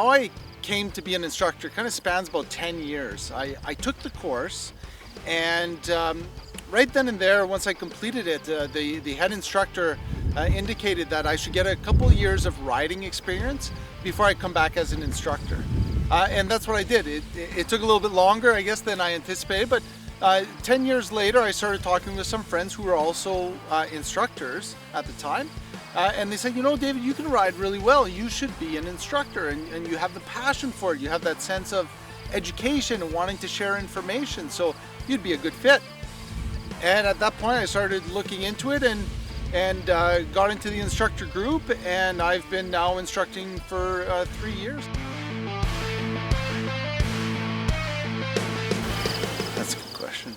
how I came to be an instructor kind of spans about 10 years. I took the course, and right then and there, once I completed it, the head instructor indicated that I should get a couple years of riding experience before I come back as an instructor. And that's what I did. It took a little bit longer, I guess, than I anticipated, but 10 years later, I started talking with some friends who were also instructors at the time. And they said, you know, David, you can ride really well. You should be an instructor, and you have the passion for it. You have that sense of education and wanting to share information, so you'd be a good fit. And at that point, I started looking into it and got into the instructor group, and I've been now instructing for 3 years. That's a good question.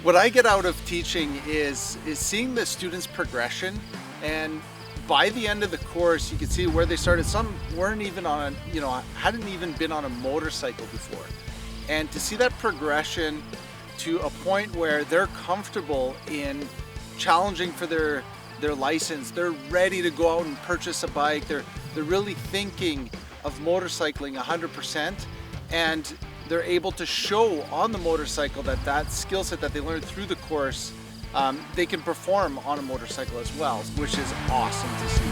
What I get out of teaching is seeing the students' progression, and by the end of the course, you can see where they started. Some weren't even on, hadn't even been on a motorcycle before. And to see that progression to a point where they're comfortable in challenging for their license, they're ready to go out and purchase a bike, they're really thinking of motorcycling 100%, and they're able to show on the motorcycle that skill set that they learned through the course, they can perform on a motorcycle as well, which is awesome to see.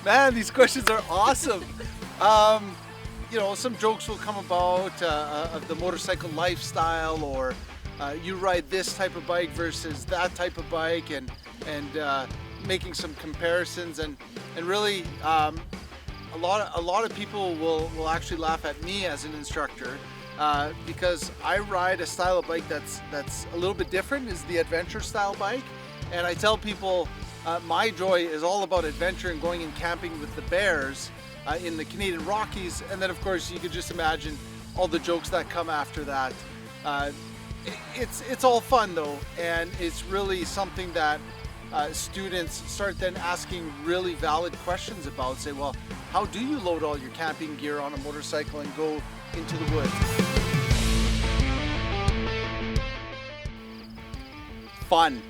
Man, these questions are awesome. Some jokes will come about of the motorcycle lifestyle, or you ride this type of bike versus that type of bike, and making some comparisons, and really a lot of people will actually laugh at me as an instructor because I ride a style of bike that's a little bit different, is the adventure style bike. And I tell people my joy is all about adventure and going and camping with the bears in the Canadian Rockies. And then of course you could just imagine all the jokes that come after that. It's all fun though, and it's really something that students start then asking really valid questions about. Say, well, how do you load all your camping gear on a motorcycle and go into the woods? Fun.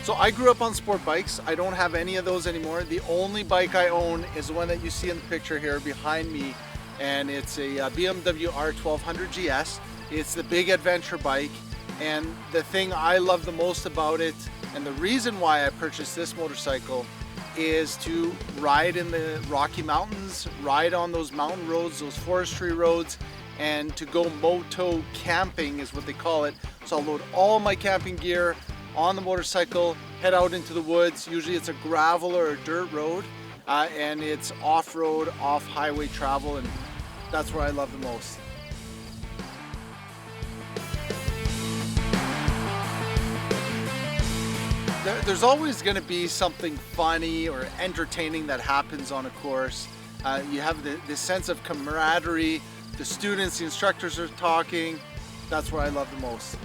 So I grew up on sport bikes. I don't have any of those anymore. The only bike I own is the one that you see in the picture here behind me, and it's a BMW R1200 GS. It's the big adventure bike, and the thing I love the most about it, and the reason why I purchased this motorcycle, is to ride in the Rocky Mountains, ride on those mountain roads, those forestry roads, and to go moto camping is what they call it. So I'll load all my camping gear on the motorcycle, head out into the woods. Usually it's a gravel or a dirt road, and it's off-road, off-highway travel, and that's what I love the most. There's always going to be something funny or entertaining that happens on a course. You have this sense of camaraderie, the students, the instructors are talking. That's what I love the most.